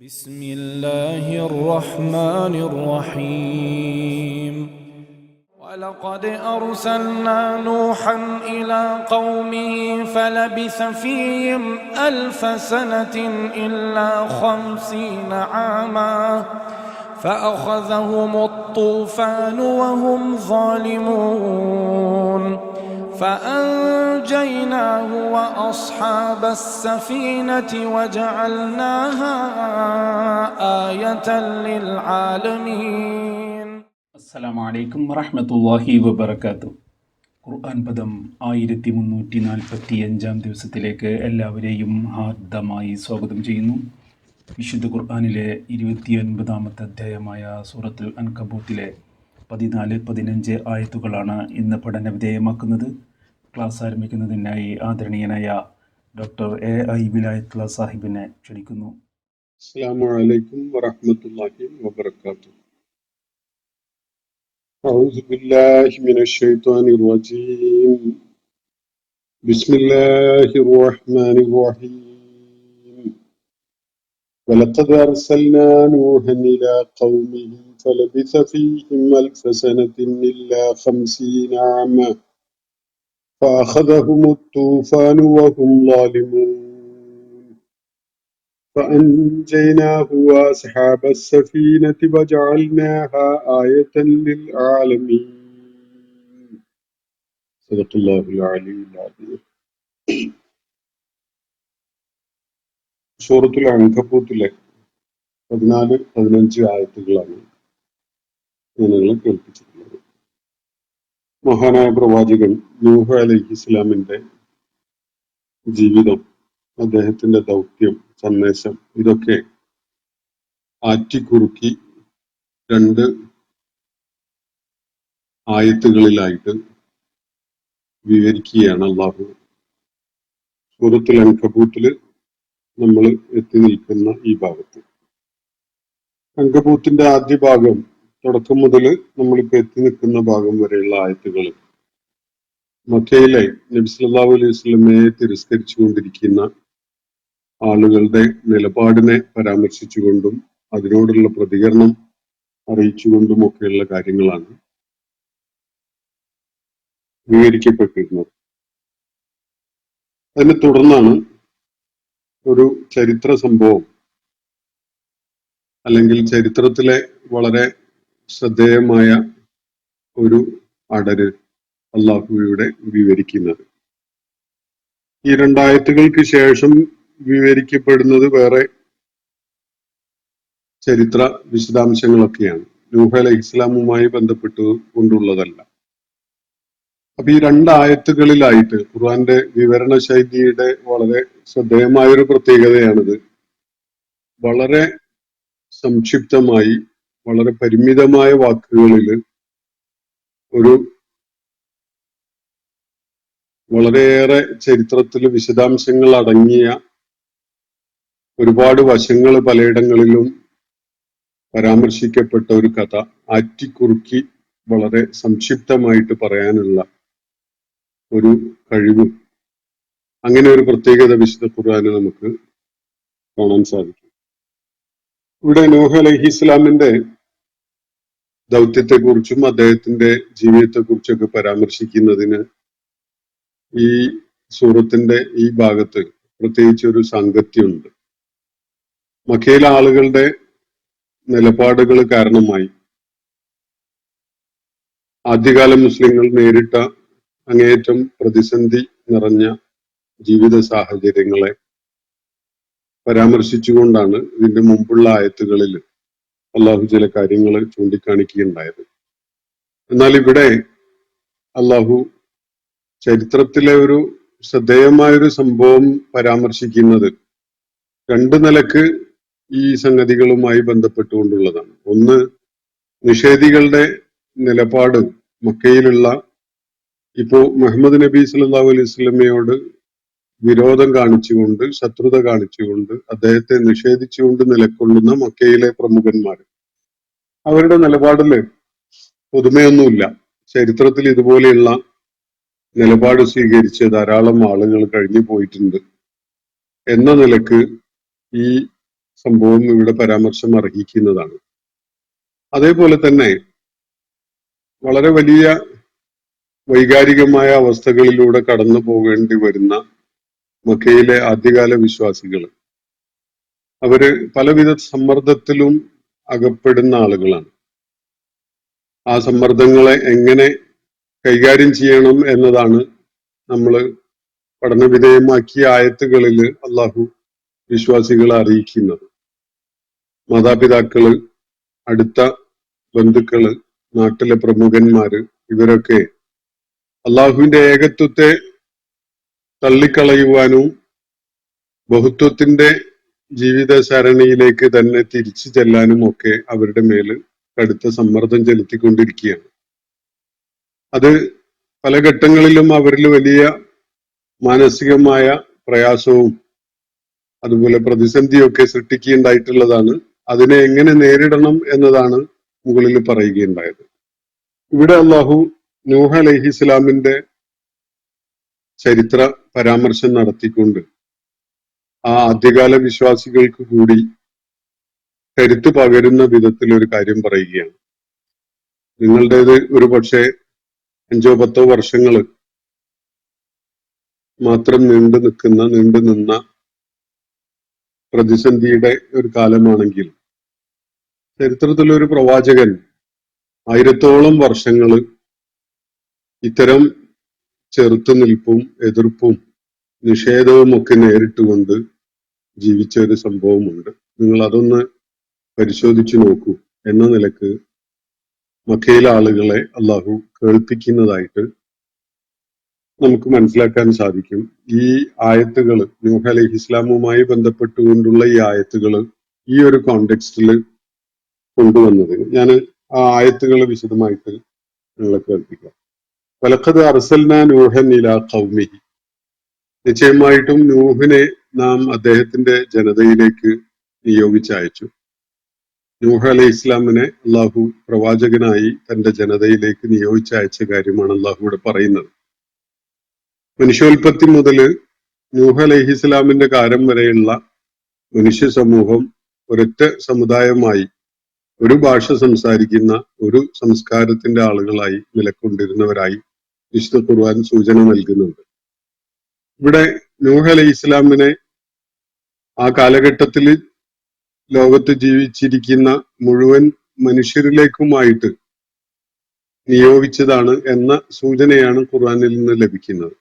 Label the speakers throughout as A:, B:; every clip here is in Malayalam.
A: بسم الله الرحمن الرحيم ولقد أرسلنا نوحا إلى قومه فلبث فيهم 1000 سنة إلا 50 عاما فأخذهم الطوفان وهم ظالمون فأنجيناه وأصحاب السفينة وجعلناها آية للعالمين.
B: السلام عليكم ورحمة الله وبركاته. ഖുർആൻ പദം 1345 ദിവസത്തിലേക്ക് എല്ലാവരെയും ഹാർദമായി സ്വാഗതം ചെയ്യുന്നു. വിശുദ്ധ ഖുർആനിലെ 29-ാമത്തെ അധ്യായമായ സൂറത്തുൽ അൻകബൂത്തിലെ 14-15 ആയത്തുകളാണ് ഇന്ന് പഠന വിധേയമാക്കുന്നത്. ക്ലാസ് ആരംഭിക്കുന്നതിനായി ആദരണീയനായ ഡോക്ടർ എ.ഐ. വിലായത്തുള്ള സാഹിബിനെ ക്ഷണിക്കുന്നു.
C: അസ്സലാമു അലൈക്കും വറഹ്മത്തുള്ളാഹി വബറകാതുഹു. അഊസു ബില്ലാഹി മിനശ് ശൈത്വാനിർ റജീം. ബിസ്മില്ലാഹിർ റഹ്മാനിർ റഹീം. വലഖദ് അർസൽനാ നൂഹൻ ഇലാ ഖൗമിഹി ഫലബിസ ഫീഹിം 1000 സനത്തിൻ ഇല്ലാ 50 ആമ فأخذهم الطوفان وهم ظالمون فأنجيناه وأصحاب السفينة وجعلناها آية للعالمين. صدق الله العلي العظيم. സൂറത്തുൽ അൻകബൂത്തിലെ 14-15 ആയത്തുകളാണ് നിങ്ങളെ കേൾപ്പിച്ചിട്ടുള്ളത്. മഹാനായ പ്രവാചകൻ നൂഹ് അലൈഹിസ്സലാമിന്റെ ജീവിതം, അദ്ദേഹത്തിന്റെ ദൗത്യം, സന്ദേശം ഇതൊക്കെ ആറ്റിക്കുറുക്കി 2 ആയത്തുകളിലായിട്ട് വിവരിക്കുകയാണ് അള്ളാഹു. സൂറത്തുൽ അൻകബൂത്തില് നമ്മൾ എത്തി നിൽക്കുന്ന ഈ ഭാഗത്ത്, അൻകബൂത്തിന്റെ ആദ്യ ഭാഗം തുടക്കം മുതൽ നമ്മളിപ്പോ എത്തി നിൽക്കുന്ന ഭാഗം വരെയുള്ള ആയത്തുകൾ മക്കയിലെ നബി സല്ലല്ലാഹു അലൈഹി വസല്ലമയെ തിരസ്കരിച്ചുകൊണ്ടിരിക്കുന്ന ആളുകളുടെ നിലപാടിനെ പരാമർശിച്ചുകൊണ്ടും അതിനോടുള്ള പ്രതികരണം അറിയിച്ചുകൊണ്ടുമൊക്കെയുള്ള കാര്യങ്ങളാണ് വിവരിക്കപ്പെട്ടിരുന്നത്. അതിനെ തുടർന്നാണ് ഒരു ചരിത്ര സംഭവം, അല്ലെങ്കിൽ ചരിത്രത്തിലെ വളരെ ശ്രദ്ധേയമായ ഒരു അടര് അള്ളാഹുവിടെ വിവരിക്കുന്നത്. ഈ 2 ആയത്തുകൾക്ക് ശേഷം വിവരിക്കപ്പെടുന്നത് വേറെ ചരിത്ര വിശദാംശങ്ങളൊക്കെയാണ്, നൂഹ് അലൈഹിസ്സലാമുമായി ബന്ധപ്പെട്ട് കൊണ്ടുള്ളതല്ല. അപ്പൊ ഈ 2 ആയത്തുകളിലായിട്ട് ഖുർആന്റെ വിവരണ ശൈലിയുടെ വളരെ ശ്രദ്ധേയമായൊരു പ്രത്യേകതയാണിത്. വളരെ സംക്ഷിപ്തമായി, വളരെ പരിമിതമായ വാക്കുകളിൽ ഒരു വളരെയേറെ ചരിത്രത്തിൽ വിശദാംശങ്ങൾ അടങ്ങിയ ഒരുപാട് വശങ്ങൾ പലയിടങ്ങളിലും പരാമർശിക്കപ്പെട്ട ഒരു കഥ ആറ്റിക്കുറുക്കി വളരെ സംക്ഷിപ്തമായിട്ട് പറയാനുള്ള ഒരു കഴിവ്, അങ്ങനെ ഒരു പ്രത്യേകത വിശുദ്ധ ഖുർആനിൽ നമുക്ക് കാണാൻ സാധിക്കും. ഇവിടെ നൂഹ് അലൈഹിസ്സലാമിന്റെ ദൗത്യത്തെക്കുറിച്ചും അദ്ദേഹത്തിന്റെ ജീവിതത്തെക്കുറിച്ചൊക്കെ പരാമർശിക്കുന്നതിന് ഈ സൂറത്തിന്റെ ഈ ഭാഗത്ത് പ്രത്യേകിച്ച് ഒരു സാങ്കത്യമുണ്ട്. മക്കയിലെ ആളുകളുടെ നിലപാടുകൾ കാരണമായി ആദ്യകാല മുസ്ലിങ്ങൾ നേരിട്ട അങ്ങേയറ്റം പ്രതിസന്ധി നിറഞ്ഞ ജീവിത സാഹചര്യങ്ങളെ പരാമർശിച്ചുകൊണ്ടാണ് ഇതിന്റെ മുമ്പുള്ള ആയത്തുകളിൽ അള്ളാഹു ചില കാര്യങ്ങൾ ചൂണ്ടിക്കാണിക്കുകയുണ്ടായത്. എന്നാൽ ഇവിടെ അള്ളാഹു ചരിത്രത്തിലെ ഒരു ശ്രദ്ധേയമായൊരു സംഭവം പരാമർശിക്കുന്നത് 2 നിലക്ക് ഈ സംഗതികളുമായി ബന്ധപ്പെട്ടുകൊണ്ടുള്ളതാണ്. ഒന്ന്, നിഷേധികളുടെ നിലപാട് മക്കയിലുള്ള, ഇപ്പോ മുഹമ്മദ് നബി സല്ലല്ലാഹു അലൈഹി വസല്ലമയോട് വിരോധം കാണിച്ചുകൊണ്ട്, ശത്രുത കാണിച്ചുകൊണ്ട്, അദ്ദേഹത്തെ നിഷേധിച്ചുകൊണ്ട് നിലകൊള്ളുന്ന മക്കയിലെ പ്രമുഖന്മാർ, അവരുടെ നിലപാടില് പുതുമയൊന്നുമില്ല. ചരിത്രത്തിൽ ഇതുപോലെയുള്ള നിലപാട് സ്വീകരിച്ച് ധാരാളം ആളുകൾ കഴിഞ്ഞു പോയിട്ടുണ്ട് എന്ന നിലക്ക് ഈ സംഭവം ഇവിടെ പരാമർശം അർഹിക്കുന്നതാണ്. അതേപോലെ തന്നെ വളരെ വലിയ വൈകാരികമായ അവസ്ഥകളിലൂടെ കടന്നു പോകേണ്ടി വരുന്ന മക്കയിലെ ആദ്യകാല വിശ്വാസികൾ, അവര് പലവിധ സമ്മർദ്ദത്തിലും അകപ്പെടുന്ന ആളുകളാണ്. ആ സമ്മർദ്ദങ്ങളെ എങ്ങനെ കൈകാര്യം ചെയ്യണം എന്നതാണ് നമ്മൾ പഠനവിധേയമാക്കിയ ആയത്തുകളിൽ അള്ളാഹു വിശ്വാസികളെ അറിയിക്കുന്നത്. മാതാപിതാക്കള്, അടുത്ത ബന്ധുക്കള്, നാട്ടിലെ പ്രമുഖന്മാര്, ഇവരൊക്കെ അള്ളാഹുവിന്റെ ഏകത്വത്തെ തള്ളിക്കളയുവാനും ബഹുത്വത്തിന്റെ ജീവിത സരണിയിലേക്ക് തന്നെ തിരിച്ചു ചെല്ലാനും ഒക്കെ അവരുടെ മേല് കടുത്ത സമ്മർദ്ദം ചെലുത്തിക്കൊണ്ടിരിക്കുകയാണ്. അത് പല ഘട്ടങ്ങളിലും അവരിൽ വലിയ മാനസികമായ പ്രയാസവും അതുപോലെ പ്രതിസന്ധിയൊക്കെ സൃഷ്ടിക്കുകയുണ്ടായിട്ടുള്ളതാണ്. അതിനെ എങ്ങനെ നേരിടണം എന്നതാണ് മുകളിൽ പറയുകയുണ്ടായത്. ഇവിടെ അള്ളാഹു നൂഹ് അലൈഹിസ്സലാമിന്റെ ചരിത്ര പരാമർശം നടത്തിക്കൊണ്ട് ആ ആദ്യകാല വിശ്വാസികൾക്ക് കൂടി കരുത്ത് പകരുന്ന വിധത്തിൽ ഒരു കാര്യം പറയുകയാണ്. നിങ്ങളുടേത് ഒരു പക്ഷേ 5-10 വർഷങ്ങൾ മാത്രം നീണ്ടു നിന്ന പ്രതിസന്ധിയുടെ ഒരു കാലമാണെങ്കിൽ, ചരിത്രത്തിലൊരു പ്രവാചകൻ 1000-ഓളം വർഷങ്ങൾ ഇത്തരം ചെറുത്തുനിൽപ്പും എതിർപ്പും നിഷേധവും ഒക്കെ നേരിട്ടുകൊണ്ട് ജീവിച്ച ഒരു സംഭവമുണ്ട്. നിങ്ങൾ അതൊന്ന് പരിശോധിച്ചു നോക്കൂ എന്ന നിലക്ക് മക്കയിലെ ആളുകളെ അള്ളാഹു കേൾപ്പിക്കുന്നതായിട്ട് നമുക്ക് മനസ്സിലാക്കാൻ സാധിക്കും. ഈ ആയത്തുകൾ, നൂഹ് അലൈഹി ഇസ്ലാമുമായി ബന്ധപ്പെട്ടുകൊണ്ടുള്ള ഈ ആയത്തുകൾ ഈ ഒരു കോണ്ടെക്സ്റ്റിൽ കൊണ്ടുവന്നതിന് ഞാൻ ആ ആയത്തുകൾ വിശദമായിട്ട് നിങ്ങളെ കേൾപ്പിക്കാം. വലഖദ് അർസൽനാ നൂഹൻ ഇലാ ഖൗമിഹി, നിശ്ചയമായിട്ടും നൂഹിനെ നാം അദ്ദേഹത്തിന്റെ ജനതയിലേക്ക് നിയോഗിച്ചയച്ചു. നൂഹ് അലൈഹി ഇസ്ലാമിനെ അള്ളാഹു പ്രവാചകനായി തന്റെ ജനതയിലേക്ക് നിയോഗിച്ചയച്ച കാര്യമാണ് അള്ളാഹു ഇവിടെ പറയുന്നത്. മനുഷ്യോൽപത്തി മുതൽ നൂഹ് അലൈഹി ഇസ്ലാമിന്റെ കാലം വരെയുള്ള മനുഷ്യ സമൂഹം ഒരൊറ്റ സമുദായമായി, ഒരു ഭാഷ സംസാരിക്കുന്ന ഒരു സംസ്കാരത്തിന്റെ ആളുകളായി നിലകൊണ്ടിരുന്നവരായി വിശുദ്ധ ഖുർആൻ സൂചന നൽകുന്നുണ്ട്. ഇവിടെ നൂഹ് അലൈഹി ഇസ്ലാമിനെ ആ കാലഘട്ടത്തിൽ ലോകത്ത് ജീവിച്ചിരിക്കുന്ന മുഴുവൻ മനുഷ്യരിലേക്കുമായിട്ട് നിയോഗിച്ചതാണ് എന്ന സൂചനയാണ് ഖുർആനിൽ നിന്ന് ലഭിക്കുന്നത്.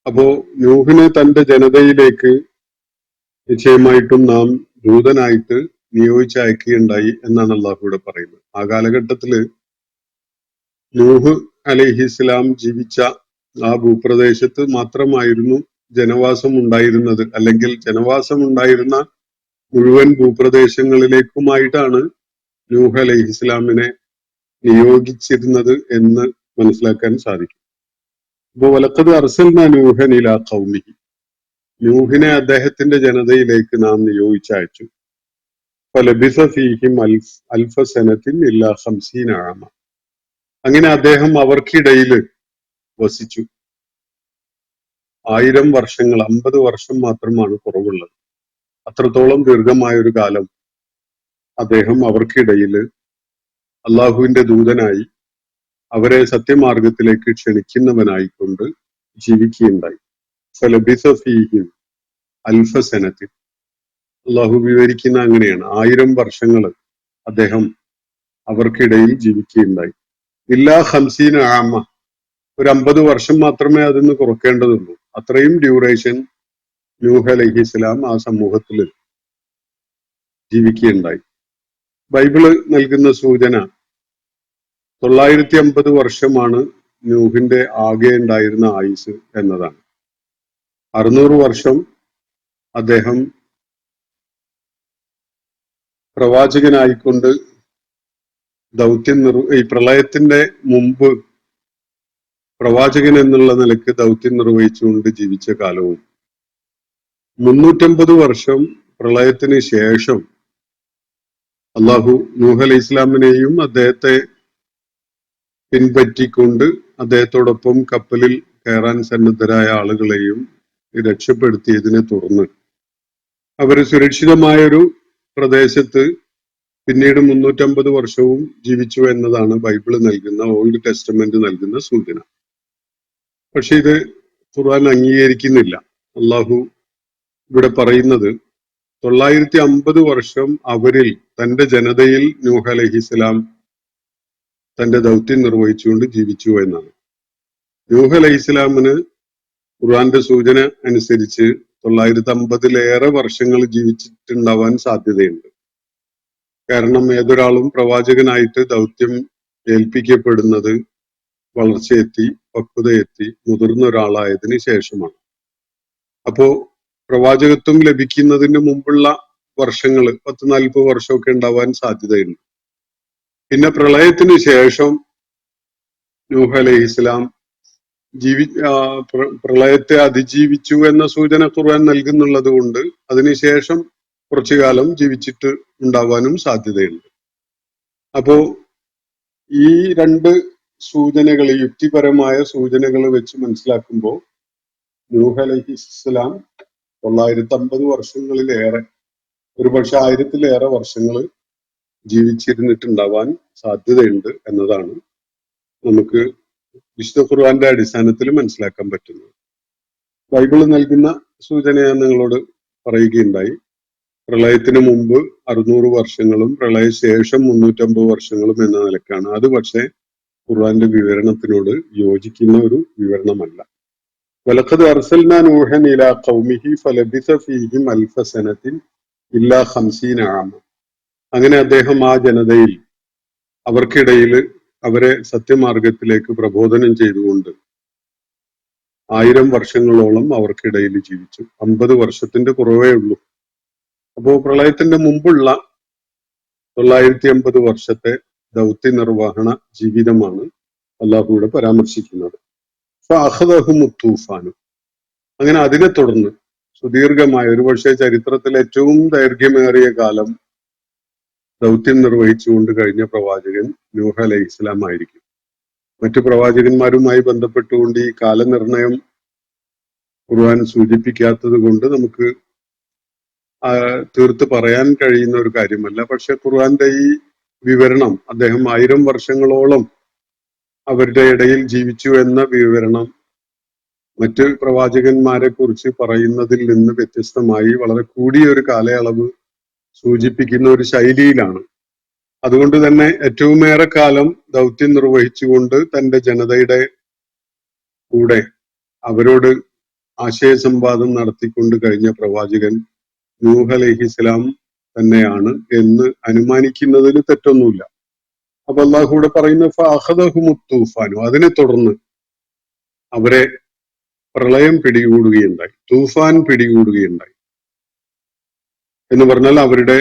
C: അപ്പോ നൂഹിനെ തന്റെ ജനതയിലേക്ക് നിശ്ചയമായിട്ടും നാം ദൂതനായിട്ട് നിയോഗിച്ചയക്കുകയുണ്ടായി എന്നാണ് അള്ളാഹു ഇവിടെ പറയുന്നത്. ആ കാലഘട്ടത്തില് നൂഹ് അലൈഹിസ്സലാം ജീവിച്ച ആ ഭൂപ്രദേശത്ത് മാത്രമായിരുന്നു ജനവാസം ഉണ്ടായിരുന്നത്, അല്ലെങ്കിൽ ജനവാസം ഉണ്ടായിരുന്ന മുഴുവൻ ഭൂപ്രദേശങ്ങളിലേക്കുമായിട്ടാണ് നൂഹ് അലൈഹിസ്സലാമിനെ നിയോഗിച്ചിരുന്നത് എന്ന് മനസ്സിലാക്കാൻ സാധിക്കും. അപ്പൊ വലഖദ് അർസൽനാ നൂഹൻ ഇലാ ഖൗമിഹി, നൂഹിനെ അദ്ദേഹത്തിന്റെ ജനതയിലേക്ക് നാം നിയോഗിച്ചയച്ചു. ഫലബിസ ഫീഹിം അൽഫ സനത്തിൻ ഇല്ലാ 50 ആമ, അങ്ങനെ അദ്ദേഹം അവർക്കിടയിൽ വസിച്ചു. 1000 വർഷങ്ങൾ, 50 വർഷം മാത്രമാണ് കുറവുള്ളത്. അത്രത്തോളം ദീർഘമായ ഒരു കാലം അദ്ദേഹം അവർക്കിടയിൽ അള്ളാഹുവിന്റെ ദൂതനായി അവരെ സത്യമാർഗത്തിലേക്ക് ക്ഷണിക്കുന്നവനായിക്കൊണ്ട് ജീവിക്കുകയുണ്ടായി. ഫലബിസ ഫീഹിം അൽഫ സനത്തിൻ, അള്ളാഹു വിവരിക്കുന്ന അങ്ങനെയാണ്, 1000 വർഷങ്ങൾ അദ്ദേഹം അവർക്കിടയിൽ ജീവിക്കുകയുണ്ടായി. ഇല്ലാ 50 ആമ, ഒരു 50 വർഷം മാത്രമേ അതിന്ന് കുറക്കേണ്ടതുള്ളൂ. അത്രയും ഡ്യൂറേഷൻ നൂഹ് അലൈഹിസ്സലാം ആ സമൂഹത്തിൽ ജീവിക്കുകയുണ്ടായി. ബൈബിള് നൽകുന്ന സൂചന 950 വർഷമാണ് നൂഹിന്റെ ആകെ ഉണ്ടായിരുന്ന ആയുസ് എന്നതാണ്. 600 വർഷം അദ്ദേഹം പ്രവാചകനായിക്കൊണ്ട് ഈ പ്രളയത്തിന്റെ മുമ്പ് പ്രവാചകൻ എന്നുള്ള നിലക്ക് ദൗത്യം നിർവഹിച്ചുകൊണ്ട് ജീവിച്ച കാലവും, 350 വർഷം പ്രളയത്തിന് ശേഷം അള്ളാഹു നൂഹ് അലൈഹി ഇസ്ലാമിനെയും അദ്ദേഹത്തെ പിൻപറ്റിക്കൊണ്ട് അദ്ദേഹത്തോടൊപ്പം കപ്പലിൽ കയറാൻ സന്നദ്ധരായ ആളുകളെയും രക്ഷപ്പെടുത്തിയതിനെ തുടർന്ന് അവര് സുരക്ഷിതമായൊരു പ്രദേശത്ത് പിന്നീട് 350 വർഷവും ജീവിച്ചു എന്നതാണ് ബൈബിള് നൽകുന്ന, ഓൾഡ് ടെസ്റ്റമെന്റ് നൽകുന്ന സൂചന. പക്ഷെ ഇത് ഖുർആൻ അംഗീകരിക്കുന്നില്ല. അള്ളാഹു ഇവിടെ പറയുന്നത് 950 വർഷം അവരിൽ, തന്റെ ജനതയിൽ നൂഹ് അലൈഹിസ്സലാം തന്റെ ദൗത്യം നിർവഹിച്ചുകൊണ്ട് ജീവിച്ചു എന്നാണ്. നൂഹ് അലൈഹിസ്സലാമിന് ഖുർആന്റെ സൂചന അനുസരിച്ച് 950-ലേറെ വർഷങ്ങൾ ജീവിച്ചിട്ടുണ്ടാവാൻ സാധ്യതയുണ്ട്. കാരണം ഏതൊരാളും പ്രവാചകനായിട്ട് ദൗത്യം ഏൽപ്പിക്കപ്പെടുന്നത് വളർച്ചയെത്തി, പക്വതയെത്തി, മുതിർന്ന ഒരാളായതിനു ശേഷമാണ്. അപ്പോ പ്രവാചകത്വം ലഭിക്കുന്നതിന് മുമ്പുള്ള വർഷങ്ങൾ 10-40 വർഷമൊക്കെ ഉണ്ടാവാൻ സാധ്യതയുണ്ട്. പിന്നെ പ്രളയത്തിന് ശേഷം നൂഹ് അലൈഹിസ്സലാം പ്രളയത്തെ അതിജീവിച്ചു എന്ന സൂചന ഖുർആൻ നൽകുന്നുള്ളത് കൊണ്ട് അതിനുശേഷം കുറച്ചു കാലം ജീവിച്ചിട്ട് ഉണ്ടാവാനും സാധ്യതയുണ്ട്. അപ്പോ ഈ രണ്ട് സൂചനകൾ, യുക്തിപരമായ സൂചനകൾ വെച്ച് മനസ്സിലാക്കുമ്പോൾ നൂഹ് അലൈഹിസ്സലാം 950 വർഷങ്ങളിലേറെ, ഒരുപക്ഷെ 1000-ലേറെ വർഷങ്ങൾ ജീവിച്ചിരുന്നിട്ടുണ്ടാവാൻ സാധ്യതയുണ്ട് എന്നതാണ് നമുക്ക് വിശുദ്ധ ഖുർആന്റെ അടിസ്ഥാനത്തിൽ മനസ്സിലാക്കാൻ പറ്റുന്നത്. ബൈബിള് നൽകുന്ന സൂചന ഞാൻ നിങ്ങളോട് പറയുകയുണ്ടായി. പ്രളയത്തിന് മുമ്പ് 600 വർഷങ്ങളും പ്രളയശേഷം 350 വർഷങ്ങളും എന്ന നിലക്കാണ്. അത് പക്ഷേ ഖുർആന്റെ വിവരണത്തിനോട് യോജിക്കുന്ന ഒരു വിവരണമല്ല. വലഖദ് അർസൽനാ നൂഹൻ ഇലാ ഖൗമിഹി ഫലബിസ ഫീഹിം അൽഫ സനത്തിൻ ഇല്ലാ 50 ആമ. അങ്ങനെ അദ്ദേഹം ആ ജനതയിൽ അവർക്കിടയിൽ അവരെ സത്യമാർഗത്തിലേക്ക് പ്രബോധനം ചെയ്തുകൊണ്ട് 1000 വർഷങ്ങളോളം അവർക്കിടയിൽ ജീവിച്ചു. 50 വർഷത്തിന്റെ കുറവേ ഉള്ളൂ. അപ്പോ പ്രളയത്തിന്റെ മുമ്പുള്ള 950 വർഷത്തെ ദൗത്യ നിർവഹണ ജീവിതമാണ് അള്ളാഹുവിടെ പരാമർശിക്കുന്നത്. തൂഫാനു. അങ്ങനെ അതിനെ തുടർന്ന് സുദീർഘമായ, ഒരുപക്ഷെ ചരിത്രത്തിലെ ഏറ്റവും ദൈർഘ്യമേറിയ കാലം ദൗത്യം നിർവഹിച്ചുകൊണ്ട് കഴിഞ്ഞ പ്രവാചകൻ നൂഹ് അലൈഹിസ്സലാം ആയിരിക്കും. മറ്റു പ്രവാചകന്മാരുമായി ബന്ധപ്പെട്ടുകൊണ്ട് ഈ കാലനിർണയം ഖുർആൻ സൂചിപ്പിക്കാത്തത് കൊണ്ട് നമുക്ക് തീർത്ത് പറയാൻ കഴിയുന്ന ഒരു കാര്യമല്ല. പക്ഷെ ഖുർആന്റെ ഈ വിവരണം, അദ്ദേഹം 1000 വർഷങ്ങളോളം അവരുടെ ഇടയിൽ ജീവിച്ചു എന്ന വിവരണം മറ്റ് പ്രവാചകന്മാരെ കുറിച്ച് പറയുന്നതിൽ നിന്ന് വ്യത്യസ്തമായി വളരെ കൂടിയ ഒരു കാലയളവ് സൂചിപ്പിക്കുന്ന ഒരു ശൈലിയിലാണ്. അതുകൊണ്ട് തന്നെ ഏറ്റവുമേറെ കാലം ദൗത്യം നിർവഹിച്ചുകൊണ്ട് തന്റെ ജനതയുടെ കൂടെ അവരോട് ആശയസംവാദം നടത്തിക്കൊണ്ട് കഴിഞ്ഞ പ്രവാചകൻ നൂഹ് അലൈഹിസ്സലാം തന്നെയാണ് എന്ന് അനുമാനിക്കുന്നതിൽ തെറ്റൊന്നുമില്ല. അപ്പൊ അള്ളാഹു കൂടെ പറയുന്ന ഫഅഖദഹുമുത് തൂഫാനു, അതിനെ തുടർന്ന് അവരെ പ്രളയം പിടികൂടുകയുണ്ടായി, തൂഫാൻ പിടികൂടുകയുണ്ടായി എന്ന് പറഞ്ഞാൽ അവരുടെ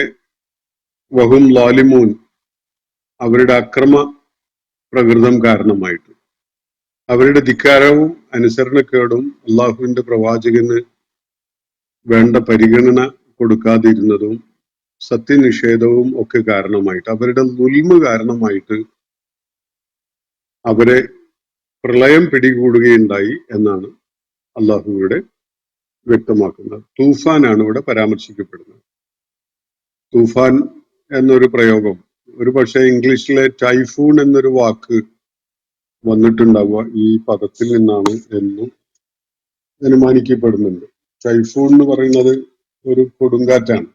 C: വഹും ലാലിമൂൻ, അവരുടെ അക്രമ പ്രകൃതം കാരണമായിട്ട്, അവരുടെ ധിക്കാരവും അനുസരണക്കേടും അള്ളാഹുവിന്റെ പ്രവാചകന് വേണ്ട പരിഗണന കൊടുക്കാതിരുന്നതും സത്യനിഷേധവും ഒക്കെ കാരണമായിട്ട്, അവരുടെ ദുൽമ കാരണമായിട്ട് അവരെ പ്രളയം പിടികൂടുകയുണ്ടായി എന്നാണ് അള്ളാഹു ഇവിടെ വ്യക്തമാക്കുന്നത്. തൂഫാനാണ് ഇവിടെ പരാമർശിക്കപ്പെടുന്നത്. തൂഫാൻ എന്നൊരു പ്രയോഗം ഒരു പക്ഷേ ഇംഗ്ലീഷിലെ ടൈഫൂൺ എന്നൊരു വാക്ക് വന്നിട്ടുണ്ടാവുക ഈ പദത്തിൽ നിന്നാണ് എന്നും അനുമാനിക്കപ്പെടുന്നുണ്ട്. ടൈഫൂൺ എന്ന് പറയുന്നത് ഒരു കൊടുങ്കാറ്റാണ്.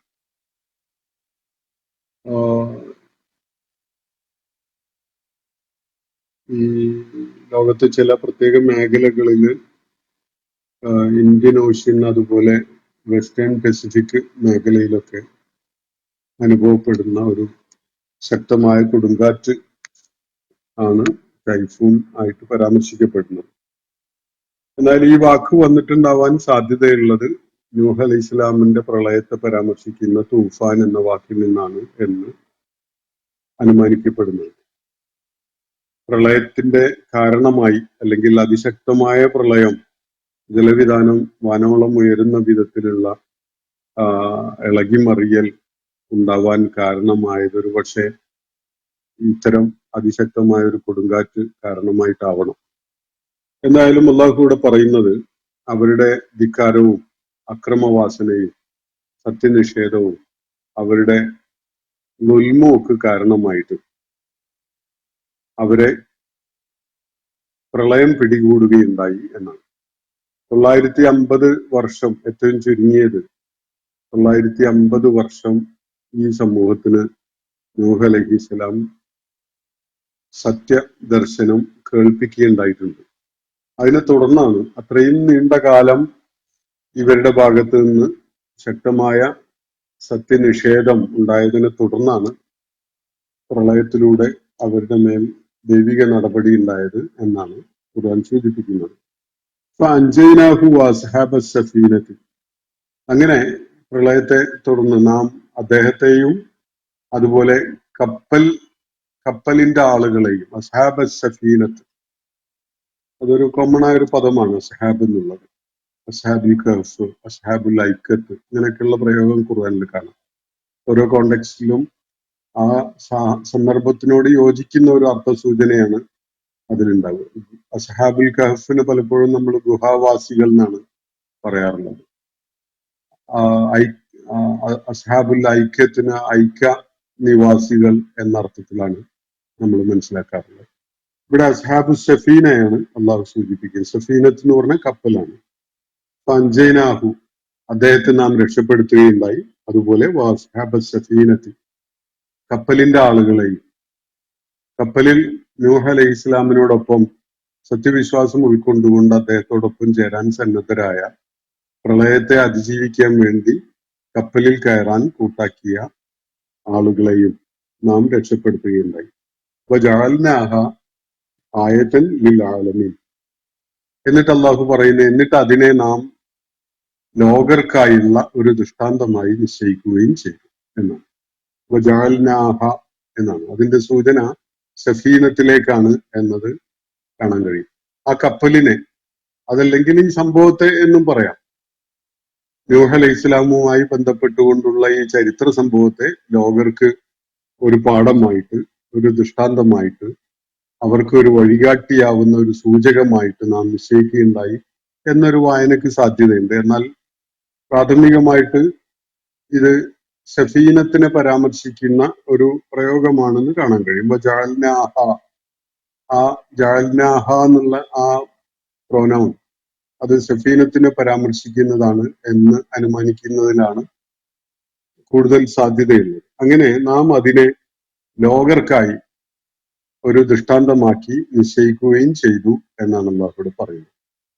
C: ഈ ലോകത്തെ ചില പ്രത്യേക മേഖലകളിൽ, ഇന്ത്യൻ ഓഷ്യൻ അതുപോലെ വെസ്റ്റേൺ പസഫിക് മേഖലയിലൊക്കെ അനുഭവപ്പെടുന്ന ഒരു ശക്തമായ കൊടുങ്കാറ്റ് ആണ് ടൈഫൂൺ ആയിട്ട് പരാമർശിക്കപ്പെടുന്നത്. എന്നാൽ ഈ വാക്ക് വന്നിട്ടുണ്ടാവാൻ സാധ്യതയുള്ളത് നൂഹ് അലൈഹി ഇസ്ലാമിന്റെ പ്രളയത്തെ പരാമർശിക്കുന്ന തൂഫാൻ എന്ന വാക്കിൽ നിന്നാണ് എന്ന് അനുമാനിക്കപ്പെടുന്നത്. പ്രളയത്തിന്റെ കാരണമായി, അല്ലെങ്കിൽ അതിശക്തമായ പ്രളയം, ജലവിധാനം വാനോളം ഉയരുന്ന വിധത്തിലുള്ള ഇളകിമറിയൽ ഉണ്ടാവാൻ കാരണമായത് ഒരു പക്ഷേ ഇത്തരം അതിശക്തമായ ഒരു കൊടുങ്കാറ്റ് കാരണമായിട്ടാവണം. എന്തായാലും അള്ളാഹു ഇവിടെ പറയുന്നത് അവരുടെ ധിക്കാരവും അക്രമവാസനയും സത്യനിഷേധവും അവരുടെ നുൽമുക്ക് കാരണമായിട്ട് അവരെ പ്രളയം പിടികൂടുകയുണ്ടായി എന്നാണ്. 950 വർഷം, ഏറ്റവും ചുരുങ്ങിയത് 950 വർഷം ഈ സമൂഹത്തിന് നൂഹ് അലൈഹിസ്സലാം സത്യദർശനം കേൾപ്പിക്കുകയുണ്ടായിട്ടുണ്ട്. അതിനെ തുടർന്നാണ് അത്രയും നീണ്ട കാലം ഇവരുടെ ഭാഗത്ത് നിന്ന് ശക്തമായ സത്യനിഷേധം ഉണ്ടായതിനെ തുടർന്നാണ് പ്രളയത്തിലൂടെ അവരുടെ മേൽ ദൈവിക നടപടി ഉണ്ടായത് എന്നാണ് ഖുർആൻ സൂചിപ്പിക്കുന്നത്. ഫഅൻജയ്നാഹു വഅസ്ഹാബ സഫീനത്തി, അങ്ങനെ പ്രളയത്തെ തുടർന്ന് നാം അദ്ദേഹത്തെയും അതുപോലെ കപ്പലിന്റെ ആളുകളെയും, അസ്ഹാബ സഫീനത്ത് അതൊരു കോമൺ ആയ ഒരു പദമാണ് അസ്ഹാബ് എന്നുള്ളത്. അസ്ഹാബുൽ കഹ്ഫ്, അസ്ഹാബുൽ ഐക്കത്ത്, ഇങ്ങനെയൊക്കെയുള്ള പ്രയോഗം ഖുർആനിൽ കാണാം. ഓരോ കോണ്ടെക്സ്റ്റിലും ആ സന്ദർഭത്തിനോട് യോജിക്കുന്ന ഒരു അർത്ഥസൂചനയാണ് അതിലുണ്ടാവുക. അസ്ഹാബുൽ കഹ്ഫിന് പലപ്പോഴും നമ്മൾ ഗുഹാവാസികൾ എന്നാണ് പറയാറുള്ളത്. അസ്ഹാബുൽ ഐക്യത്തിന് ഐക്യ നിവാസികൾ എന്ന അർത്ഥത്തിലാണ് നമ്മൾ മനസ്സിലാക്കാറുള്ളത്. ഇവിടെ അസ്ഹാബു സഫീനയാണ് അള്ളാഹു സൂചിപ്പിക്കുന്നത്. സഫീനത്ത് എന്ന് പറഞ്ഞ കപ്പലാണ്. അൻജയ്നാഹു, അദ്ദേഹത്തെ നാം രക്ഷപ്പെടുത്തുകയുണ്ടായി. അതുപോലെ വഅസ്ഹാബ സഫീനത്തി, കപ്പലിന്റെ ആളുകളെയും. കപ്പലിൽ നൂഹ് അലൈഹി ഇസ്ലാമിനോടൊപ്പം സത്യവിശ്വാസം ഉൾക്കൊണ്ടുകൊണ്ട് അദ്ദേഹത്തോടൊപ്പം ചേരാൻ സന്നദ്ധരായ, പ്രളയത്തെ അതിജീവിക്കാൻ വേണ്ടി കപ്പലിൽ കയറാൻ കൂട്ടാക്കിയ ആളുകളെയും നാം രക്ഷപ്പെടുത്തുകയുണ്ടായി. വജഅൽനാഹ ആയതൻ ലിൽ ആലമീൻ, എന്നിട്ട് അള്ളാഹു പറയുന്നത്, എന്നിട്ട് അതിനെ നാം ലോകർക്കായുള്ള ഒരു ദൃഷ്ടാന്തമായി നിശ്ചയിക്കുകയും ചെയ്തു എന്നാണ്. വജഅൽനാഹ എന്നാണ് അതിന്റെ സൂചന സഫീനത്തിലേക്കാണ് എന്നത് കാണാൻ കഴിയും. ആ കപ്പലിനെ, അതല്ലെങ്കിൽ ഈ സംഭവത്തെ എന്നും പറയാം, നൂഹ് അലൈഹി ഇസ്ലാമുമായി ബന്ധപ്പെട്ടുകൊണ്ടുള്ള ഈ ചരിത്ര സംഭവത്തെ ലോകർക്ക് ഒരു പാഠമായിട്ട്, ഒരു ദൃഷ്ടാന്തമായിട്ട്, അവർക്ക് ഒരു വഴികാട്ടിയാവുന്ന ഒരു സൂചകമായിട്ട് നാം നിശ്ചയിക്കുകയുണ്ടായി എന്നൊരു വായനക്ക് സാധ്യതയുണ്ട്. എന്നാൽ പ്രാഥമികമായിട്ട് ഇത് സഫീനത്തിനെ പരാമർശിക്കുന്ന ഒരു പ്രയോഗമാണെന്ന് കാണാൻ കഴിയും. ജഅൽനാഹ, ആ ജഅൽനാഹ എന്നുള്ള ആ പ്രോനൗൺ അത് സഫീനത്തിനെ പരാമർശിക്കുന്നതാണ് എന്ന് അനുമാനിക്കുന്നതിലാണ് കൂടുതൽ സാധ്യതയുള്ളത്. അങ്ങനെ നാം അതിനെ ലോകർക്കായി ഒരു ദൃഷ്ടാന്തമാക്കി നിശ്ചയിക്കുകയും ചെയ്തു എന്നാണ് അല്ലാഹു പറയുന്നത്.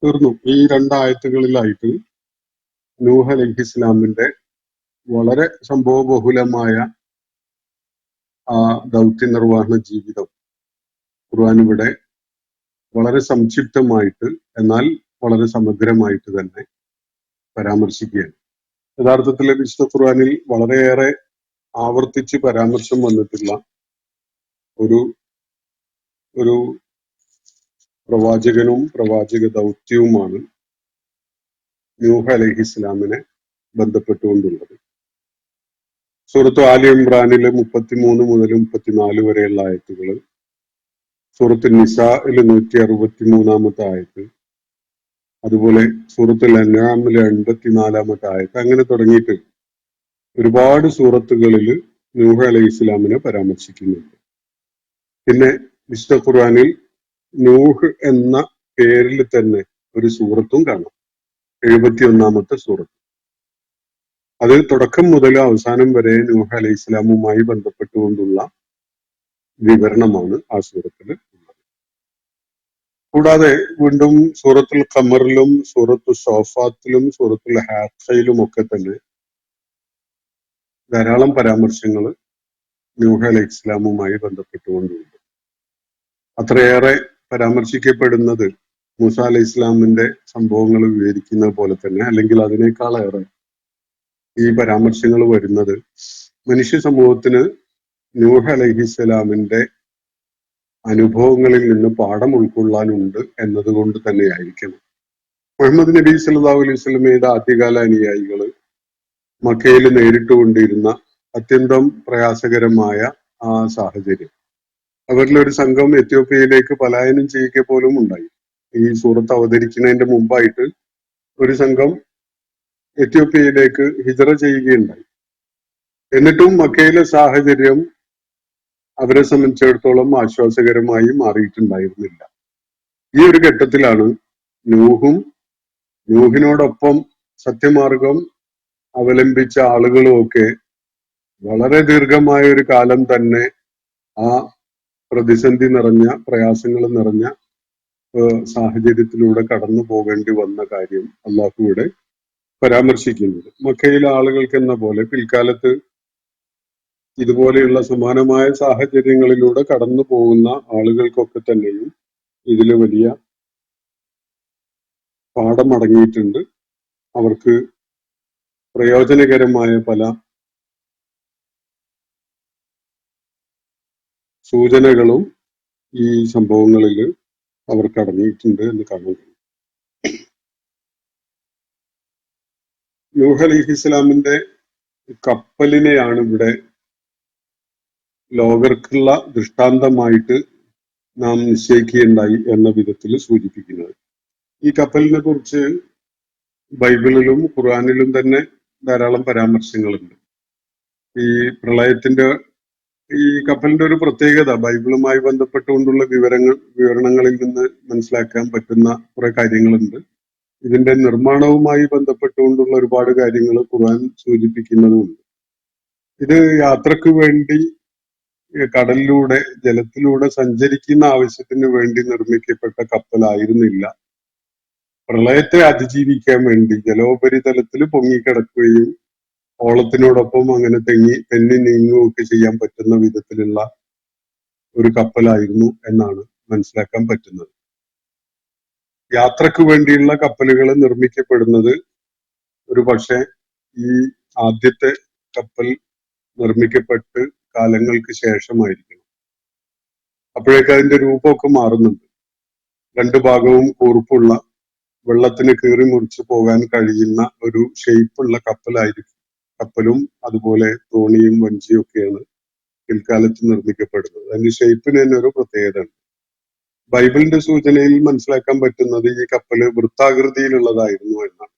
C: തീർന്നു. ഈ രണ്ടായത്തുകളിലായിട്ട് നൂഹ് അലൈഹി ഇസ്ലാമിന്റെ വളരെ സംഭവബഹുലമായ ആ ദൗത്യ നിർവഹണ ജീവിതം ഖുർആൻ ഇവിടെ വളരെ സംക്ഷിപ്തമായിട്ട് എന്നാൽ വളരെ സമഗ്രമായിട്ട് തന്നെ പരാമർശിക്കുകയാണ്. യഥാർത്ഥത്തിൽ വിശുദ്ധ ഖുർആനിൽ വളരെയേറെ ആവർത്തിച്ച് പരാമർശം വന്നിട്ടുള്ള ഒരു ഒരു പ്രവാചകനും പ്രവാചക ദൗത്യവുമാണ് നൂഹ് അലൈഹി ഇസ്ലാമിനെ ബന്ധപ്പെട്ടുകൊണ്ടുള്ളത്. സൂറത്ത് ആലി ഇമ്രാനിലെ 33 മുതൽ 34 വരെയുള്ള ആയത്തുകള്, സൂറത്ത് നിസായിലെ 163 ആയത്ത്, അതുപോലെ സൂറത്തുൽ അൻആമിലെ 84 ആയത്ത്, അങ്ങനെ തുടങ്ങിയിട്ട് ഒരുപാട് സൂറത്തുകളിൽ നൂഹ് അലൈഹി ഇസ്ലാമിനെ പരാമർശിക്കുന്നുണ്ട്. പിന്നെ വിശുദ്ധ ഖുർആനിൽ നൂഹ് എന്ന പേരിൽ തന്നെ ഒരു സൂറത്തും കാണാം, 71 സൂറത്ത്. അത് തുടക്കം മുതൽ അവസാനം വരെ നൂഹ് അലൈഹി ഇസ്ലാമുമായി ബന്ധപ്പെട്ടുകൊണ്ടുള്ള വിവരണമാണ് ആ സൂറത്തിൽ ഉള്ളത്. കൂടാതെ വീണ്ടും സൂറത്തുൽ ഖമറിലും സൂറത്തു സോഫാത്തിലും സൂറത്തുൽ ഹാഖയിലും ഒക്കെ തന്നെ ധാരാളം പരാമർശങ്ങൾ നൂഹ് അലൈഹി ഇസ്ലാമുമായി ബന്ധപ്പെട്ടുകൊണ്ടുണ്ട്. അത്രയേറെ പരാമർശിക്കപ്പെടുന്നത് മൂസ അലൈഹി ഇസ്ലാമിന്റെ സംഭവങ്ങൾ വിവരിക്കുന്നത് പോലെ തന്നെ, അല്ലെങ്കിൽ അതിനേക്കാളേറെ ഈ പരാമർശങ്ങൾ വരുന്നത് മനുഷ്യ സമൂഹത്തിന് നൂഹ് അലൈഹിസ്സലാമിന്റെ അനുഭവങ്ങളിൽ നിന്ന് പാഠം ഉൾക്കൊള്ളാനുണ്ട് എന്നതുകൊണ്ട് തന്നെയായിരിക്കണം. മുഹമ്മദ് നബി സല്ലല്ലാഹു അലൈഹി വസല്ലമയുടെ ആദ്യകാല അനുയായികള് മക്കയിൽ നേരിട്ടുകൊണ്ടിരുന്ന അത്യന്തം പ്രയാസകരമായ ആ സാഹചര്യം, അവരിലൊരു സംഘം എത്യോപ്യയിലേക്ക് പലായനം ചെയ്യുക പോലും ഉണ്ടായി. ഈ സൂറത്ത് അവതരിക്കുന്നതിന്റെ മുമ്പായിട്ട് ഒരു സംഘം എത്യോപ്യയിലേക്ക് ഹിജറ ചെയ്യുകയുണ്ടായി. എന്നിട്ടും മക്കയിലെ സാഹചര്യം അവരെ സംബന്ധിച്ചിടത്തോളം ആശ്വാസകരമായി മാറിയിട്ടുണ്ടായിരുന്നില്ല. ഈ ഒരു ഘട്ടത്തിലാണ് നൂഹിനോടൊപ്പം സത്യമാർഗം അവലംബിച്ച ആളുകളും ഒക്കെ വളരെ ദീർഘമായ ഒരു കാലം തന്നെ ആ പ്രതിസന്ധി നിറഞ്ഞ, പ്രയാസങ്ങൾ നിറഞ്ഞ സാഹചര്യത്തിലൂടെ കടന്നു പോകേണ്ടി വന്ന കാര്യം അള്ളാഹു ഇവിടെ പരാമർശിക്കുന്നത്. മക്കയിലെ ആളുകൾക്ക് എന്ന പോലെ പിൽക്കാലത്ത് ഇതുപോലെയുള്ള സമാനമായ സാഹചര്യങ്ങളിലൂടെ കടന്നു പോകുന്ന ആളുകൾക്കൊക്കെ തന്നെയും ഇതിൽ വലിയ പാഠം അടങ്ങിയിട്ടുണ്ട്. അവർക്ക് പ്രയോജനകരമായ പല സൂചനകളും ഈ സംഭവങ്ങളിൽ അവർക്ക് അടങ്ങിയിട്ടുണ്ട് എന്ന് കാണാൻ കഴിയും. നൂഹ് അലൈഹി ഇസ്ലാമിന്റെ കപ്പലിനെയാണ് ഇവിടെ ലോകർക്കുള്ള ദൃഷ്ടാന്തമായിട്ട് നാം നിശ്ചയിക്കുകയുണ്ടായി എന്ന വിധത്തിൽ സൂചിപ്പിക്കുന്നത്. ഈ കപ്പലിനെ കുറിച്ച് ബൈബിളിലും ഖുർആനിലും തന്നെ ധാരാളം പരാമർശങ്ങളുണ്ട്. ഈ പ്രളയത്തിന്റെ ഈ കപ്പലിന്റെ ഒരു പ്രത്യേകത ബൈബിളുമായി ബന്ധപ്പെട്ടുകൊണ്ടുള്ള വിവരണങ്ങളിൽ നിന്ന് മനസ്സിലാക്കാൻ പറ്റുന്ന കുറെ കാര്യങ്ങളുണ്ട്. ഇതിന്റെ നിർമ്മാണവുമായി ബന്ധപ്പെട്ടുകൊണ്ടുള്ള ഒരുപാട് കാര്യങ്ങൾ ഖുർആൻ സൂചിപ്പിക്കുന്നതുമുണ്ട്. ഇത് യാത്രക്ക് വേണ്ടി കടലിലൂടെ, ജലത്തിലൂടെ സഞ്ചരിക്കുന്ന ആവശ്യത്തിന് വേണ്ടി നിർമ്മിക്കപ്പെട്ട കപ്പലായിരുന്നില്ല. പ്രളയത്തെ അതിജീവിക്കാൻ വേണ്ടി ജലോപരിതലത്തിൽ പൊങ്ങിക്കിടക്കുകയും ഓളത്തിനോടൊപ്പം അങ്ങനെ തെന്നി നീങ്ങുകയൊക്കെ ചെയ്യാൻ പറ്റുന്ന വിധത്തിലുള്ള ഒരു കപ്പലായിരുന്നു എന്നാണ് മനസ്സിലാക്കാൻ പറ്റുന്നത്. യാത്രക്ക് വേണ്ടിയുള്ള കപ്പലുകൾ നിർമ്മിക്കപ്പെടുന്നത് ഒരു പക്ഷെ ഈ ആദ്യത്തെ കപ്പൽ നിർമ്മിക്കപ്പെട്ട് കാലങ്ങൾക്ക് ശേഷമായിരിക്കണം. അപ്പോഴേക്ക് അതിന്റെ രൂപമൊക്കെ മാറുന്നുണ്ട്. രണ്ടു ഭാഗവും കൂർപ്പുള്ള, വെള്ളത്തിന് കീറി മുറിച്ച് പോകാൻ കഴിയുന്ന ഒരു ഷേപ്പുള്ള കപ്പലായിരിക്കും. കപ്പലും അതുപോലെ തോണിയും വഞ്ചിയും ഒക്കെയാണ് പിൽക്കാലത്ത് നിർമ്മിക്കപ്പെടുന്നത്. അതിന്റെ ഷേപ്പിന് തന്നെ ഒരു പ്രത്യേകത ഉണ്ട്. ബൈബിളിന്റെ സൂചനയിൽ മനസ്സിലാക്കാൻ പറ്റുന്നത് ഈ കപ്പല് വൃത്താകൃതിയിലുള്ളതായിരുന്നു എന്നാണ്.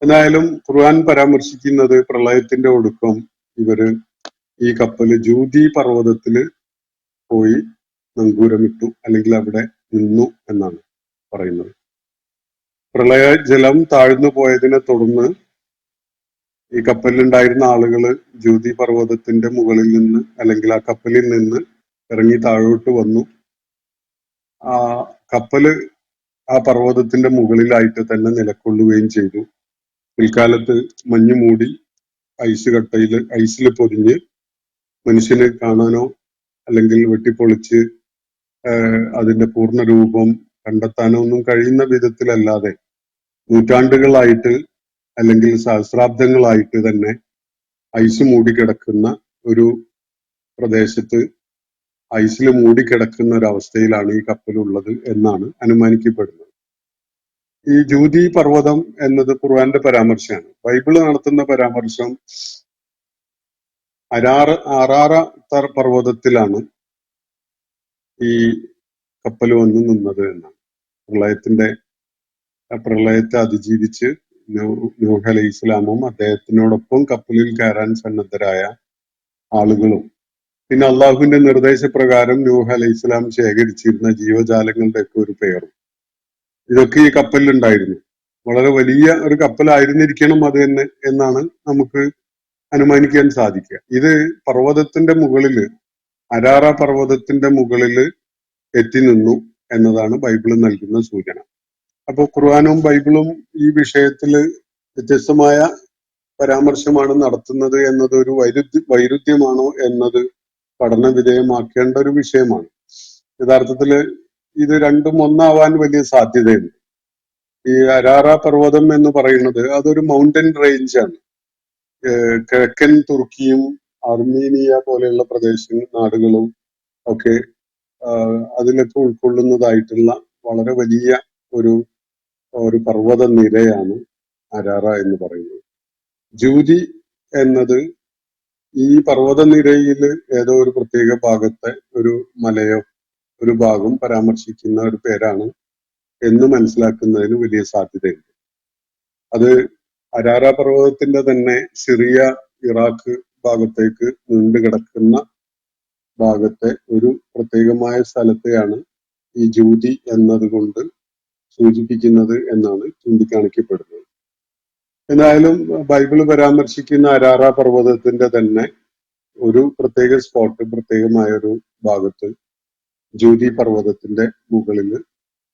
C: എന്തായാലും ഖുർആൻ പരാമർശിക്കുന്നത് പ്രളയത്തിന്റെ ഒടുക്കം ഇവര് ഈ കപ്പല് ജൂതി പർവ്വതത്തില് പോയി നങ്കൂരമിട്ടു, അല്ലെങ്കിൽ അവിടെ നിന്നു എന്നാണ് പറയുന്നത്. പ്രളയ ജലം താഴ്ന്നു പോയതിനെ തുടർന്ന് ഈ കപ്പലിലുണ്ടായിരുന്ന ആളുകള് ജൂതി പർവ്വതത്തിന്റെ മുകളിൽ നിന്ന്, അല്ലെങ്കിൽ ആ കപ്പലിൽ നിന്ന് ഇറങ്ങി താഴോട്ട് വന്നു. ആ കപ്പല് ആ പർവ്വതത്തിന്റെ മുകളിലായിട്ട് തന്നെ നിലകൊള്ളുകയും ചെയ്തു. പിൽക്കാലത്ത് മഞ്ഞ് മൂടി ഐസിൽ പൊതിഞ്ഞ് മനുഷ്യന് കാണാനോ അല്ലെങ്കിൽ വെട്ടിപ്പൊളിച്ച് അതിന്റെ പൂർണ്ണ രൂപം കണ്ടെത്താനോ ഒന്നും കഴിയുന്ന വിധത്തിലല്ലാതെ നൂറ്റാണ്ടുകളായിട്ട് അല്ലെങ്കിൽ സഹസ്രാബ്ദങ്ങളായിട്ട് തന്നെ ഐസ് മൂടിക്കിടക്കുന്ന ഒരു പ്രദേശത്ത് ഐസിൽ മൂടിക്കിടക്കുന്ന ഒരവസ്ഥയിലാണ് ഈ കപ്പലുള്ളത് എന്നാണ് അനുമാനിക്കപ്പെടുന്നത്. ഈ ജൂതി പർവ്വതം എന്നത് ഖുർആന്റെ പരാമർശമാണ്. ബൈബിള് നടത്തുന്ന പരാമർശം അറാറ പർവ്വതത്തിലാണ് ഈ കപ്പൽ വന്ന് നിന്നത് എന്നാണ്. പ്രളയത്തെ അതിജീവിച്ച് നൂഹ് അലൈഹി ഇസ്ലാമും അദ്ദേഹത്തിനോടൊപ്പം കപ്പലിൽ കയറാൻ സന്നദ്ധരായ ആളുകളും പിന്നെ അള്ളാഹുവിന്റെ നിർദ്ദേശപ്രകാരം നൂഹ് അലൈഹി ഇസ്ലാം ശേഖരിച്ചിരുന്ന ജീവജാലങ്ങളുടെ ഒക്കെ ഒരു പേരും ഇതൊക്കെ ഈ കപ്പലിലുണ്ടായിരുന്നു. വളരെ വലിയ ഒരു കപ്പലായിരുന്നിരിക്കണം അത് തന്നെ എന്നാണ് നമുക്ക് അനുമാനിക്കാൻ സാധിക്കുക. ഇത് പർവ്വതത്തിന്റെ മുകളില്, അരാറ പർവ്വതത്തിന്റെ മുകളില് എത്തി നിന്നു എന്നതാണ് ബൈബിള് നൽകുന്ന സൂചന. അപ്പോൾ ഖുർആനും ബൈബിളും ഈ വിഷയത്തില് വ്യത്യസ്തമായ പരാമർശമാണ് നടത്തുന്നത് എന്നത് ഒരു വൈരുദ്ധ്യമാണോ എന്നത് പഠന വിധേയമാക്കേണ്ട ഒരു വിഷയമാണ്. യഥാർത്ഥത്തില് ഇത് രണ്ടും ഒന്നാവാൻ വലിയ സാധ്യതയുണ്ട്. ഈ അരാറ പർവ്വതം എന്ന് പറയുന്നത് അതൊരു മൗണ്ടൻ റേഞ്ചാണ്. കിഴക്കൻ തുർക്കിയും അർമീനിയ പോലെയുള്ള നാടുകളും ഒക്കെ അതിലൊക്കെ ഉൾക്കൊള്ളുന്നതായിട്ടുള്ള വളരെ വലിയ ഒരു പർവ്വത നിരയാണ് അരാറ എന്ന് പറയുന്നത്. ജൂതി എന്നത് ഈ പർവ്വതനിരയിൽ ഏതോ ഒരു പ്രത്യേക ഭാഗത്തെ ഒരു മലയോ ഒരു ഭാഗം പരാമർശിക്കുന്ന ഒരു പേരാണ് എന്ന് മനസ്സിലാക്കുന്നതിന് വലിയ സാധ്യതയുണ്ട്. അത് അരാര പർവ്വതത്തിന്റെ തന്നെ സിറിയ, ഇറാഖ് ഭാഗത്തേക്ക് നീണ്ടു കിടക്കുന്ന ഭാഗത്തെ ഒരു പ്രത്യേകമായ സ്ഥലത്തെയാണ് ഈ ജൂതി എന്നതുകൊണ്ട് സൂചിപ്പിക്കുന്നത് എന്നാണ് ചൂണ്ടിക്കാണിക്കപ്പെടുന്നത്. എന്തായാലും ബൈബിള് പരാമർശിക്കുന്ന അരാര പർവ്വതത്തിന്റെ തന്നെ ഒരു പ്രത്യേക സ്പോട്ട്, പ്രത്യേകമായ ഒരു ഭാഗത്ത് ജൂതി പർവ്വതത്തിന്റെ മുകളിൽ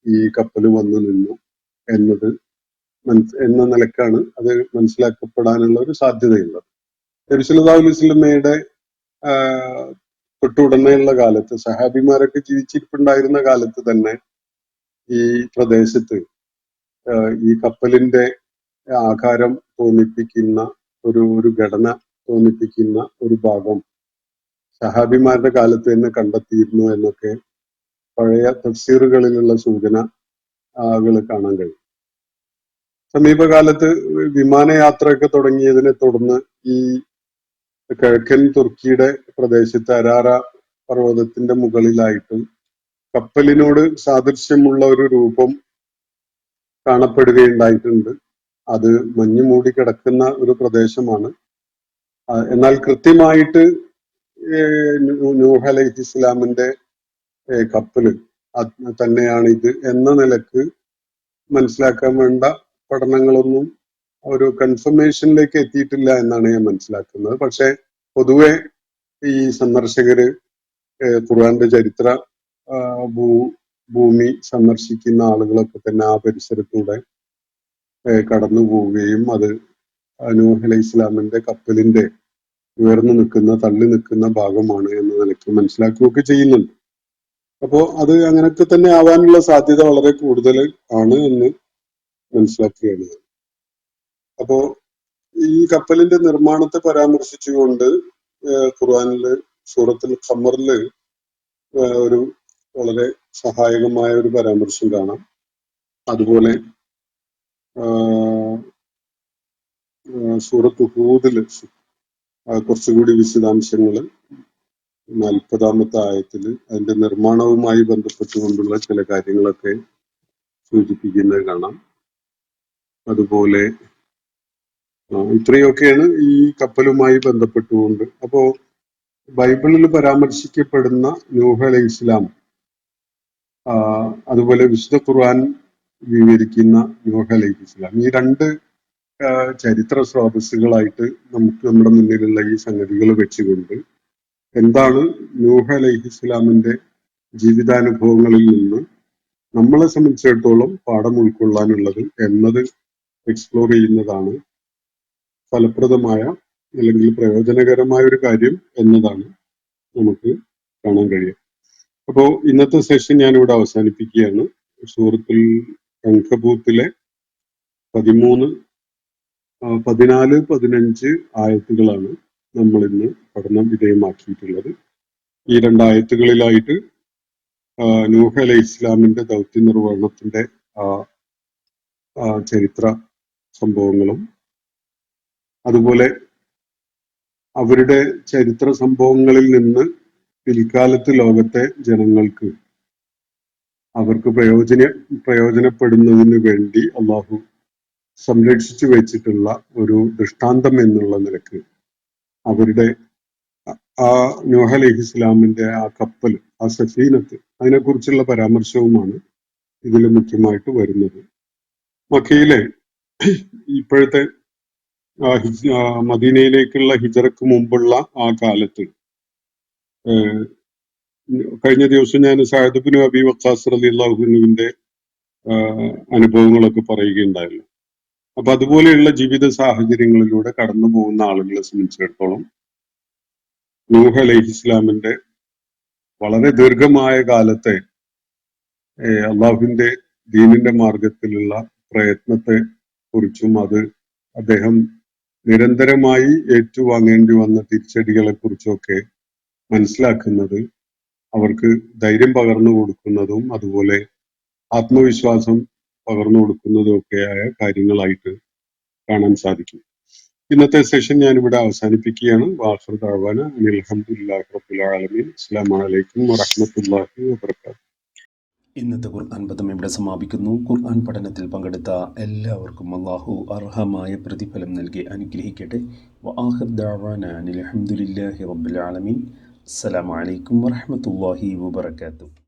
C: ഈ കപ്പൽ വന്നു നിന്നു എന്നത് എന്ന നിലക്കാണ് അത് മനസ്സിലാക്കപ്പെടാനുള്ള ഒരു സാധ്യതയുള്ളത്. നബി സല്ലല്ലാഹു അലൈഹി വസല്ലമയുടെ തൊട്ടുടനെയുള്ള കാലത്ത്, സഹാബിമാരൊക്കെ ജീവിച്ചിരിപ്പുണ്ടായിരുന്ന കാലത്ത് തന്നെ ഈ പ്രദേശത്ത് ഈ കപ്പലിന്റെ ആകാരം തോന്നിപ്പിക്കുന്ന ഒരു ഘടന തോന്നിപ്പിക്കുന്ന ഒരു ഭാഗം സഹാബിമാരുടെ കാലത്ത് തന്നെ കണ്ടെത്തിയിരുന്നു എന്നൊക്കെ പഴയ തഫ്സീറുകളിലുള്ള സൂചനകൾ കാണാൻ കഴിയും. സമീപകാലത്ത് വിമാനയാത്രയൊക്കെ തുടങ്ങിയതിനെ തുടർന്ന് ഈ കിഴക്കൻ തുർക്കിയുടെ പ്രദേശത്ത് അരാര പർവ്വതത്തിന്റെ മുകളിലായിട്ടും കപ്പലിനോട് സാദൃശ്യമുള്ള ഒരു രൂപം കാണപ്പെടുകയുണ്ടായിട്ടുണ്ട്. അത് മഞ്ഞു മൂടി കിടക്കുന്ന ഒരു പ്രദേശമാണ്. എന്നാൽ കൃത്യമായിട്ട് നൂഹ് അലൈഹി ഇസ്ലാമിന്റെ കപ്പല് തന്നെയാണ് ഇത് എന്ന നിലക്ക് മനസ്സിലാക്കാൻ വേണ്ട പഠനങ്ങളൊന്നും ഒരു കൺഫർമേഷനിലേക്ക് എത്തിയിട്ടില്ല എന്നാണ് ഞാൻ മനസ്സിലാക്കുന്നത്. പക്ഷെ പൊതുവെ ഈ സന്ദർശകര് ഖുർആന്റെ ചരിത്ര ഭൂമി സന്ദർശിക്കുന്ന ആളുകളൊക്കെ തന്നെ ആ പരിസരത്തൂടെ കടന്നു പോവുകയും അത് നൂഹ് അലൈഹി ഇസ്ലാമിന്റെ കപ്പലിന്റെ ഉയർന്നു നിൽക്കുന്ന, തള്ളി നിൽക്കുന്ന ഭാഗമാണ് എന്ന നിലയ്ക്ക് മനസ്സിലാക്കുകയൊക്കെ ചെയ്യുന്നുണ്ട്. അപ്പോ അത് അങ്ങനെയൊക്കെ തന്നെ ആവാനുള്ള സാധ്യത വളരെ കൂടുതൽ ആണ് എന്ന് മനസ്സിലാക്കുകയാണ്. അപ്പോ ഈ കപ്പലിന്റെ നിർമ്മാണത്തെ പരാമർശിച്ചുകൊണ്ട് ഖുർആനില് സൂറത്തുൽ ഖമറില് ഒരു വളരെ സഹായകമായ ഒരു പരാമർശം കാണാം. അതുപോലെ സൂറത്ത് ഹൂദില് കുറച്ചുകൂടി വിശദാംശങ്ങള് 40-ാമത്തെ ആയത്തില് അതിന്റെ നിർമ്മാണവുമായി ബന്ധപ്പെട്ടുകൊണ്ടുള്ള ചില കാര്യങ്ങളൊക്കെ സൂചിപ്പിക്കുന്നത് കാണാം. അതുപോലെ ഇത്രയൊക്കെയാണ് ഈ കപ്പലുമായി ബന്ധപ്പെട്ടുകൊണ്ട്. അപ്പോ ബൈബിളിൽ പരാമർശിക്കപ്പെടുന്ന നൂഹ് അലൈഹി ഇസ്ലാം, അതുപോലെ വിശുദ്ധ ഖുർആൻ വിവരിക്കുന്ന നൂഹ് അലൈഹി ഇസ്ലാം, ഈ രണ്ട് ചരിത്ര സ്രോതസ്സുകളായിട്ട് നമുക്ക് നമ്മുടെ മുന്നിലുള്ള ഈ സംഗതികൾ വെച്ചുകൊണ്ട് എന്താണ് നൂഹ് അലൈഹി ഇസ്ലാമിന്റെ ജീവിതാനുഭവങ്ങളിൽ നിന്ന് നമ്മളെ സംബന്ധിച്ചിടത്തോളം പാഠം ഉൾക്കൊള്ളാനുള്ളത് എന്നത് എക്സ്പ്ലോർ ചെയ്യുന്നതാണ് ഫലപ്രദമായ അല്ലെങ്കിൽ പ്രയോജനകരമായ ഒരു കാര്യം എന്നതാണ് നമുക്ക് കാണാൻ കഴിയുക. അപ്പോ ഇന്നത്തെ സെഷൻ ഞാനിവിടെ അവസാനിപ്പിക്കുകയാണ്. സൂറത്തുൽ അൻകബൂത്തിലെ 13, 14, 15 ആയത്തുകളാണ് നമ്മൾ ഇന്ന് പഠനം വിധേയമാക്കിയിട്ടുള്ളത്. ഈ 2 ആയത്തുകളിലായിട്ട് നൂഹ് അലൈഹി ഇസ്ലാമിന്റെ ദൗത്യ നിർവഹണത്തിന്റെ ചരിത്ര സംഭവങ്ങളും അതുപോലെ അവരുടെ ചരിത്ര സംഭവങ്ങളിൽ നിന്ന് പിൽക്കാലത്ത് ലോകത്തെ ജനങ്ങൾക്ക് അവർക്ക് പ്രയോജനപ്പെടുന്നതിന് വേണ്ടി അള്ളാഹു സംരക്ഷിച്ചു വെച്ചിട്ടുള്ള ഒരു ദൃഷ്ടാന്തം എന്നുള്ള നിലക്ക് അവരുടെ ആ നൂഹ് അലൈഹി ഇസ്ലാമിന്റെ ആ കപ്പൽ, ആ സഫീനത്ത്, അതിനെക്കുറിച്ചുള്ള പരാമർശവുമാണ് ഇതിൽ മുഖ്യമായിട്ട് വരുന്നത്. മക്കയിലെ ഇപ്പോഴത്തെ മദീനയിലേക്കുള്ള ഹിജറക്ക് മുമ്പുള്ള ആ കാലത്ത് കഴിഞ്ഞ ദിവസം ഞാൻ സഅദ് ഇബ്നു അബി വഖാസ് റളിയല്ലാഹു അൻഹുവിന്റെ അനുഭവങ്ങളൊക്കെ പറയുകയുണ്ടായല്ലോ. അപ്പൊ അതുപോലെയുള്ള ജീവിത സാഹചര്യങ്ങളിലൂടെ കടന്നു പോകുന്ന ആളുകളെ സംബന്ധിച്ചിടത്തോളം നൂഹ് അലൈഹി ഇസ്ലാമിന്റെ വളരെ ദീർഘമായ കാലത്തെ അള്ളാഹുവിന്റെ ദീനിന്റെ മാർഗത്തിലുള്ള പ്രയത്നത്തെ കുറിച്ചും അത് അദ്ദേഹം നിരന്തരമായി ഏറ്റുവാങ്ങേണ്ടി വന്ന തിരിച്ചടികളെ കുറിച്ചൊക്കെ മനസ്സിലാക്കുന്നത് അവർക്ക് ധൈര്യം പകർന്നു കൊടുക്കുന്നതും അതുപോലെ ആത്മവിശ്വാസം പകർന്നു കൊടുക്കുന്നതും ഒക്കെയായ കാര്യങ്ങളായിട്ട് കാണാൻ സാധിക്കും. ഇന്നത്തെ സെഷൻ ഞാനിവിടെ അവസാനിപ്പിക്കുകയാണ്. വാഖിർ ദഅ്വാന അൽഹംദുലില്ലാഹി റബ്ബിൽ ആലമീൻ. അസ്സലാമു അലൈക്കും വറഹ്മത്തുള്ളാഹി വബറകാതുഹു.
B: ഇന്നത്തെ ഖുർആൻ പദം ഇവിടെ സമാപിക്കുന്നു. ഖുർആൻ പഠനത്തിൽ പങ്കെടുത്ത എല്ലാവർക്കും അല്ലാഹു അർഹമായ പ്രതിഫലം നൽകി അനുഗ്രഹിക്കട്ടെ. വആഖിർ ദഅവാനാ അനിൽ ഹംദുലില്ലാഹി റബ്ബിൽ ആലമീൻ. അസ്സലാമു അലൈക്കും വറഹ്മത്തുള്ളാഹി വബറകാതുഹു.